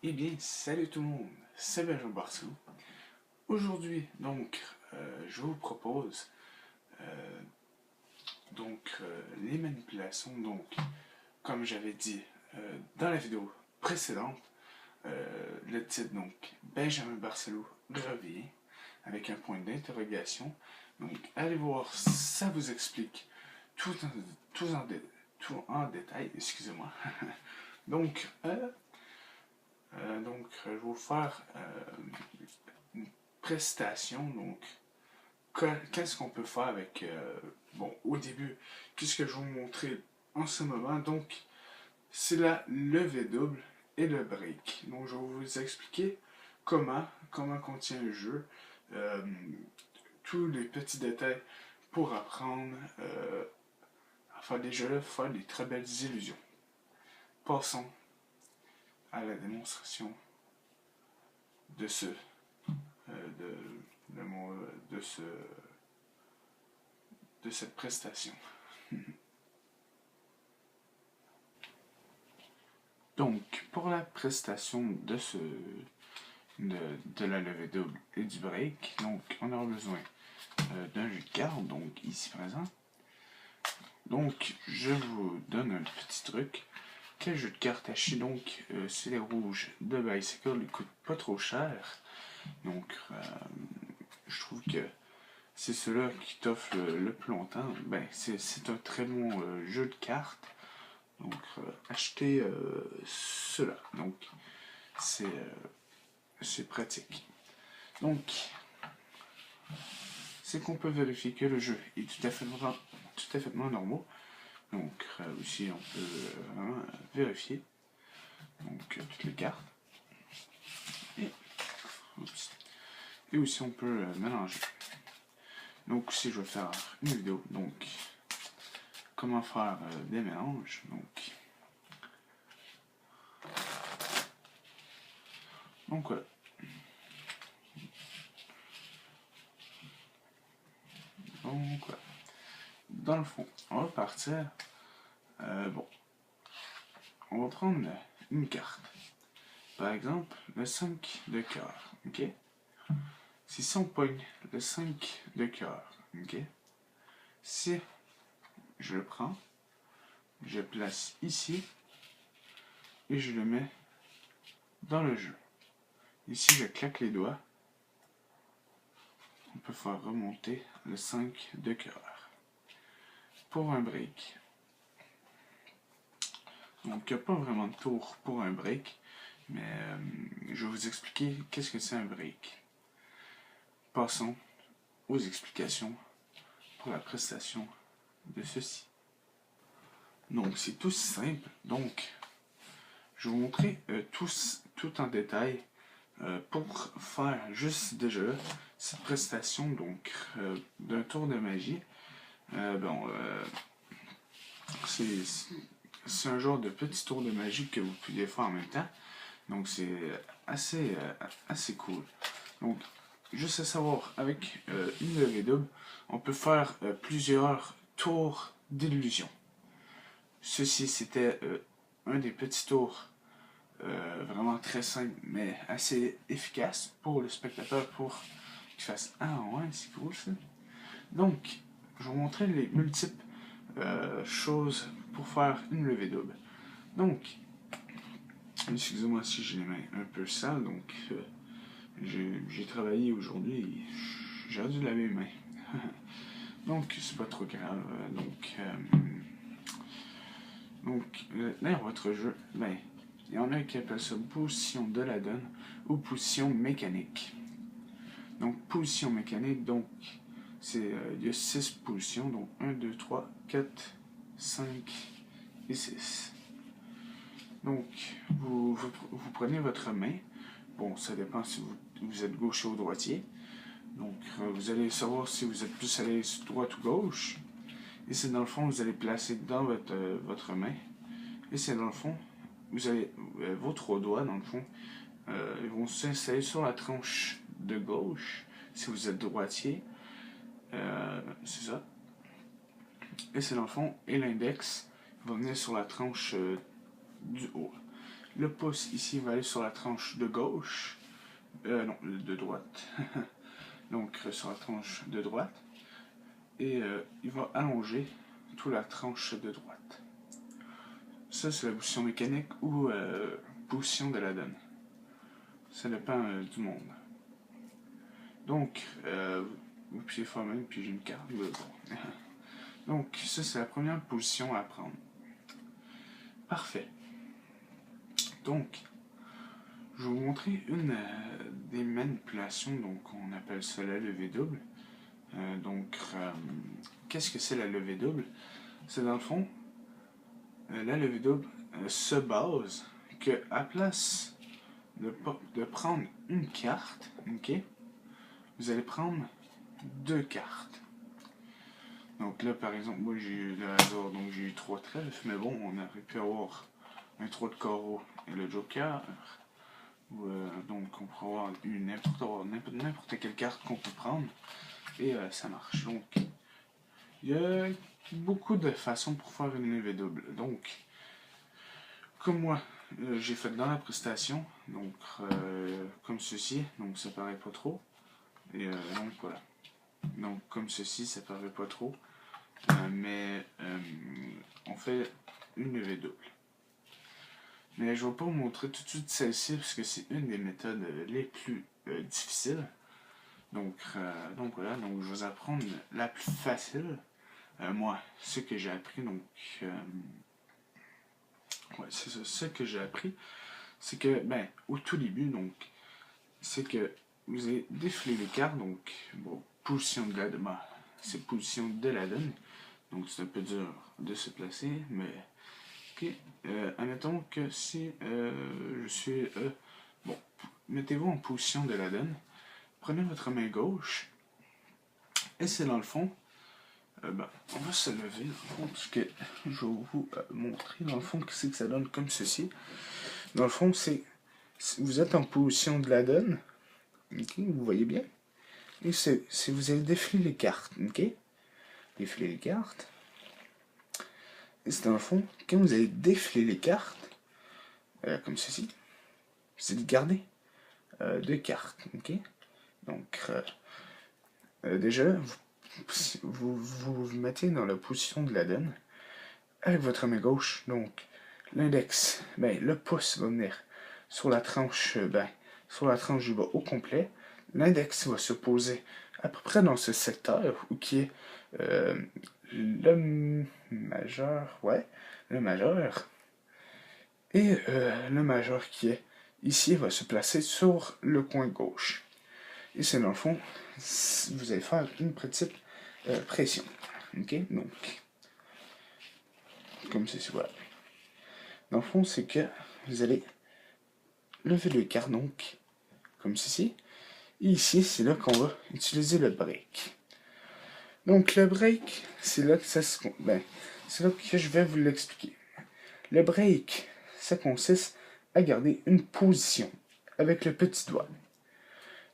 Eh bien, salut tout le monde, c'est Benjamin Barcelou. Aujourd'hui, je vous propose euh, les manipulations. Comme j'avais dit dans la vidéo précédente, le titre Benjamin Barcelou revient avec un point d'interrogation. Donc, allez voir, ça vous explique tout en, tout en, tout en détail. Excusez-moi. donc, euh, je vais vous faire une prestation. Qu'est-ce qu'on peut faire avec. Au début, qu'est-ce que je vais vous montrer en ce moment? Donc, c'est la levée double et le break. Donc, je vais vous expliquer comment contient le jeu, euh, tous les petits détails pour apprendre à faire des jeux-là, faire des très belles illusions. Passons à la démonstration de ce de, mon, de, ce, de cette prestation. Donc, pour la prestation de la levée double et du break, donc on aura besoin d'un jeu de cartes, donc ici présent. Donc, je vous donne un petit truc. Quel jeu de cartes acheter? Donc, c'est les rouges de Bicycle, ils coûtent pas trop cher. Donc, je trouve que c'est ceux-là qui t'offrent le plus longtemps. Ben, c'est un très bon jeu de cartes. Donc, achetez cela. Donc, c'est pratique. Donc, c'est qu'on peut vérifier que le jeu est tout à fait normal. Donc, aussi, on peut vérifier toutes les cartes. Et aussi, on peut mélanger. Donc, si je vais faire une vidéo, donc, comment faire des mélanges. Donc voilà. Donc voilà. Dans le fond, on va partir. On va prendre une carte. Par exemple, le 5 de cœur. Ok? Si on pogne le 5 de cœur, ok? Si je le prends, je le place ici et je le mets dans le jeu. Ici, je claque les doigts. On peut faire remonter le 5 de cœur. Pour un break. Donc, il n'y a pas vraiment de tour pour un break, mais je vais vous expliquer qu'est-ce que c'est un break. Passons aux explications pour la prestation de ceci. Donc, c'est tout simple. Donc, je vais vous montrer tout en détail pour faire juste déjà cette prestation d'un tour de magie. C'est un genre de petit tour de magie que vous pouvez faire en même temps. Donc, c'est assez cool. Donc, juste à savoir, avec une levée double, on peut faire plusieurs tours d'illusion. Ceci, c'était un des petits tours vraiment très simple, mais assez efficace pour le spectateur pour qu'il fasse ah ouais, c'est cool ça. Donc, je vais vous montrer les multiples choses pour faire une levée double. Donc, excusez-moi si j'ai les mains un peu sales, donc j'ai travaillé aujourd'hui et j'ai dû laver les mains. Donc, c'est pas trop grave. Dans votre jeu, ben, il y en a qui appellent ça position de la donne ou position mécanique. Donc, position mécanique, il y a 6 positions, donc 1, 2, 3, 4, 5 et 6. Donc, vous prenez votre main. Bon, ça dépend si vous êtes gaucher ou droitier. Donc, vous allez savoir si vous êtes plus à l'aise droite ou gauche. Et c'est dans le fond, vous allez placer dans votre main. Et c'est dans le fond, vous avez vos 3 doigts, dans le fond, ils vont s'installer sur la tranche de gauche, si vous êtes droitier. C'est ça. Et c'est dans le fond, et l'index va venir sur la tranche du haut. Le pouce ici va aller sur la tranche de gauche. Non, de droite. Donc sur la tranche de droite. Et il va allonger toute la tranche de droite. Ça, c'est la position mécanique ou position de la donne. Ça dépend du monde. Donc, vous pouvez faire même puis une carte. Bon. Donc, ça, c'est la première position à prendre. Parfait. Donc, je vais vous montrer une des manipulations. Donc, on appelle ça la levée double. Qu'est-ce que c'est la levée double? C'est dans le fond, la levée double se base que à place de prendre une carte, ok, vous allez prendre deux cartes. Donc là, par exemple, moi j'ai eu le hasard, donc j'ai eu 3 trèfles, mais bon, on aurait pu avoir un 3 de carreau et le joker. Donc on pourrait avoir eu n'importe quelle carte qu'on peut prendre et ça marche. Donc il y a beaucoup de façons pour faire une levée double. Donc, comme moi, j'ai fait dans la prestation, donc comme ceci, donc ça paraît pas trop. Et donc voilà. Donc comme ceci, ça paraît pas trop. Mais on fait une levée double. Mais je ne vais pas vous montrer tout de suite celle-ci parce que c'est une des méthodes les plus difficiles. Donc voilà, donc je vais vous apprendre la plus facile. Moi, ce que j'ai appris, donc ouais, c'est ça, ce que j'ai appris, c'est que au tout début, donc c'est que vous allez défiler les cartes, donc bon, position de la donne, c'est position de la donne, donc c'est un peu dur de se placer, mais ok, admettons que si je suis bon, mettez-vous en position de la donne, prenez votre main gauche, et c'est dans le fond, on va se lever dans le fond, parce que je vais vous montrer dans le fond qu'est-ce que ça donne comme ceci. Dans le fond, c'est vous êtes en position de la donne, ok, vous voyez bien, et c'est vous allez défiler les cartes, ok, défiler les cartes, et c'est dans le fond, quand vous allez défiler les cartes, comme ceci, vous allez garder deux cartes, ok, donc déjà, vous mettez dans la position de la donne avec votre main gauche, donc l'index, le pouce va venir sur la tranche, sur la tranche du bas au complet. L'index va se poser à peu près dans ce secteur où qui est le majeur, le majeur. Et le majeur qui est ici va se placer sur le coin gauche. Et c'est dans le fond, vous allez faire une petite pression. Ok, donc, comme ceci, voilà. Dans le fond, c'est que vous allez lever le cartes, donc, comme ceci. Et ici, c'est là qu'on va utiliser le break. Donc, le break, c'est là que ça se... c'est là que je vais vous l'expliquer. Le break, ça consiste à garder une position avec le petit doigt.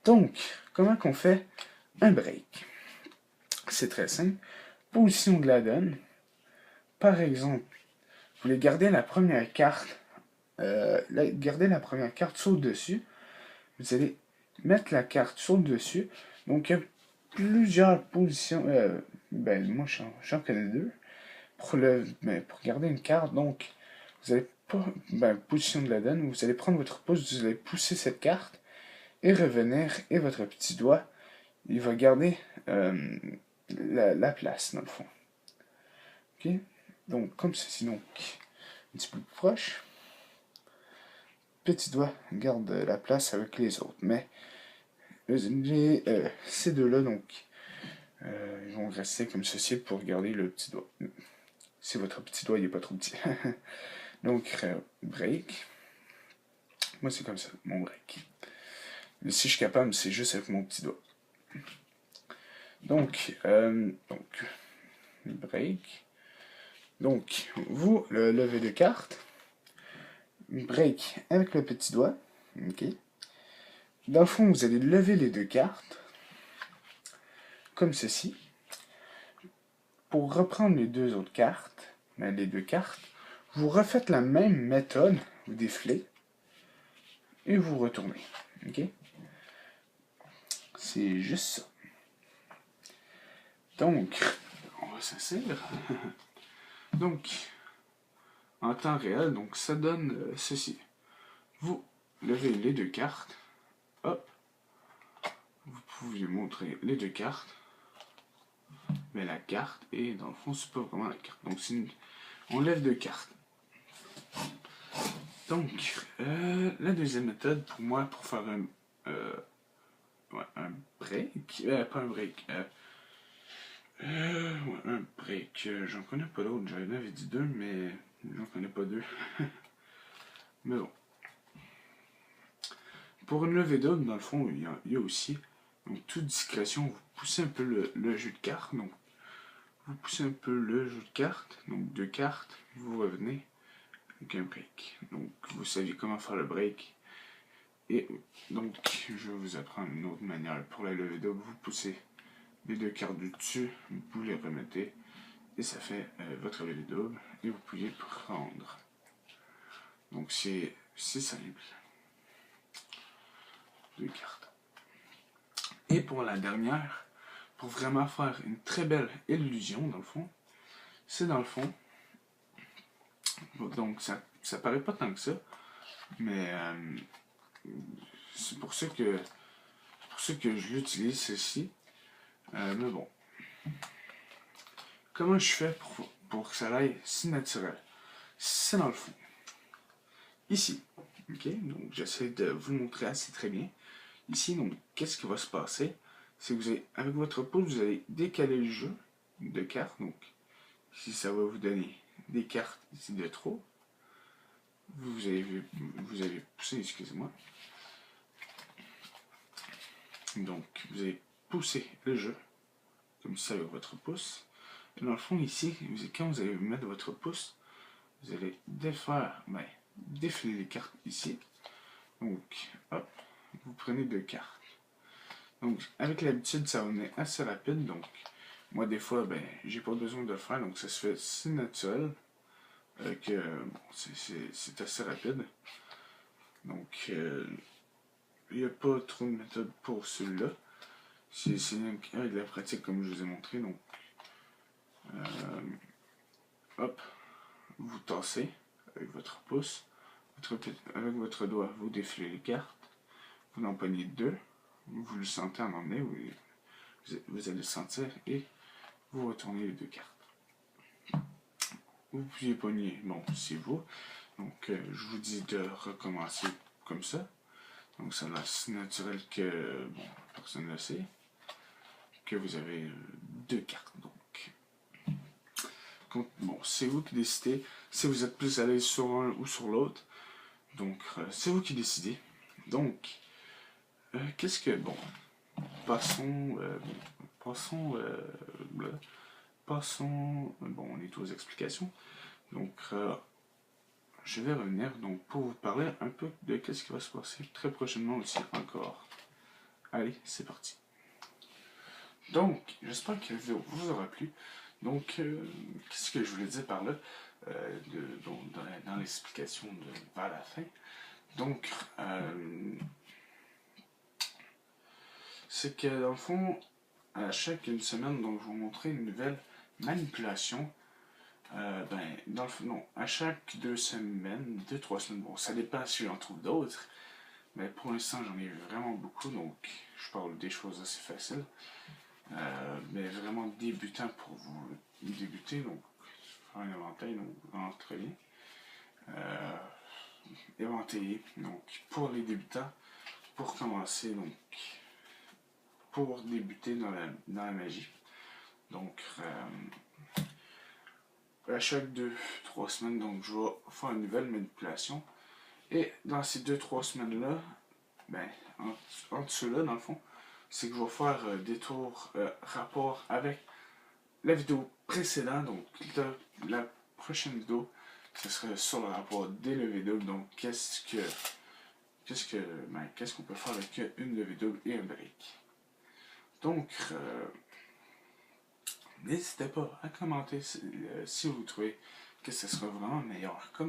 Donc, comment qu'on fait un break? C'est très simple. Position de la donne. Par exemple, vous voulez garder la première carte, sur le dessus. Vous allez mettre la carte sur le dessus. Donc, il y a plusieurs positions. Moi, j'en connais deux. Pour garder une carte, donc, vous allez pas. Position de la donne. Vous allez prendre votre pouce, vous allez pousser cette carte et revenir. Et votre petit doigt, il va garder la place, dans le fond. Ok? Donc, comme ceci, donc, un petit peu plus proche. Petit doigt garde la place avec les autres. Mais ces deux-là, donc, ils vont rester comme ceci pour garder le petit doigt. Si votre petit doigt n'est pas trop petit. Donc, break. Moi, c'est comme ça, mon break. Mais si je suis capable, c'est juste avec mon petit doigt. Donc, break. Donc, vous le levez de carte. Break avec le petit doigt. Ok. Dans le fond, vous allez lever les deux cartes. Comme ceci. Pour reprendre les deux autres cartes, vous refaites la même méthode. Vous défilez. et vous retournez. Ok? C'est juste ça. Donc, on va s'asseoir. Donc, en temps réel, donc ça donne ceci. Vous levez les deux cartes. Hop. Vous pouvez montrer les deux cartes. Mais la carte, et dans le fond, c'est pas vraiment la carte. Donc, on lève deux cartes. Donc, la deuxième méthode, pour moi, pour faire un break, pas un break, un break, j'en connais pas d'autres, j'en avais dit deux, mais j'en connais pas deux. Mais bon. Pour une levée double, dans le fond, il y a aussi, donc toute discrétion, vous poussez un peu le jeu de cartes, donc vous poussez un peu le jeu de cartes, donc deux cartes, vous revenez avec un break. Donc vous savez comment faire le break. Et donc je vais vous apprendre une autre manière pour la levée double. Vous poussez les deux cartes du dessus, vous les remettez et ça fait votre levée double et vous pouvez prendre. Donc c'est simple. Deux cartes. Et pour la dernière, pour vraiment faire une très belle illusion dans le fond, c'est dans le fond. Donc ça paraît pas tant que ça, mais c'est pour ça que je l'utilise ceci. Mais bon. Comment je fais pour que ça aille si naturel? C'est dans le fond. Ici. Ok? Donc j'essaie de vous le montrer assez très bien. Ici, donc, qu'est-ce qui va se passer? C'est que vous allez, avec votre pouce, vous allez décaler le jeu de cartes. Donc, ici, ça va vous donner des cartes ici de trop. Vous avez poussé, excusez-moi. Donc, vous allez pousser le jeu, comme ça avec votre pouce. Et dans le fond, ici, quand vous allez mettre votre pouce, vous allez défiler les cartes ici. Donc, hop, vous prenez deux cartes. Donc, avec l'habitude, ça va venir assez rapide. Donc, moi, des fois, j'ai pas besoin de le faire. Donc, ça se fait si naturel que bon, c'est assez rapide. Donc, il n'y a pas trop de méthode pour celui-là. C'est avec la pratique, comme je vous ai montré. Donc, hop, vous tassez avec votre pouce. Avec votre doigt, vous défilez les cartes. Vous en pognez deux. Vous le sentez en emmener. Vous allez le sentir et vous retournez les deux cartes. Vous pouvez pogner, bon, c'est vous. Donc, je vous dis de recommencer comme ça. Donc, ça c'est naturel que, bon, personne ne le sait, que vous avez deux cartes. Donc, bon, c'est vous qui décidez si vous êtes plus à l'aise sur un ou sur l'autre. Donc, c'est vous qui décidez. Donc, qu'est-ce que, bon, passons, bon, on est aux explications. Donc, je vais revenir donc pour vous parler un peu de ce qui va se passer très prochainement aussi encore. Allez, c'est parti. Donc, j'espère que la vidéo vous aura plu. Donc, qu'est-ce que je voulais dire par là, dans l'explication vers la fin. Donc, c'est que dans le fond, à chaque une semaine, donc je vais vous montrer une nouvelle manipulation. Dans le fond, non, à chaque 2 semaines, 2-3 semaines, bon, ça dépend si j'en trouve d'autres, mais pour l'instant, j'en ai vu vraiment beaucoup, donc je parle des choses assez faciles, mais vraiment débutant pour vous débuter, donc faire un éventail, donc vraiment très bien. Éventailler, donc pour les débutants, pour commencer, donc pour débuter dans la magie. Donc, à chaque 2-3 semaines, donc je vais faire une nouvelle manipulation. Et dans ces 2-3 semaines-là, entre ceux-là, dans le fond, c'est que je vais faire des tours rapport avec la vidéo précédente. Donc, la prochaine vidéo, ce serait sur le rapport des levées doubles. Donc, qu'est-ce qu'on peut faire avec une levée double et un break. Donc, n'hésitez pas à commenter si vous trouvez que ce sera vraiment meilleur comme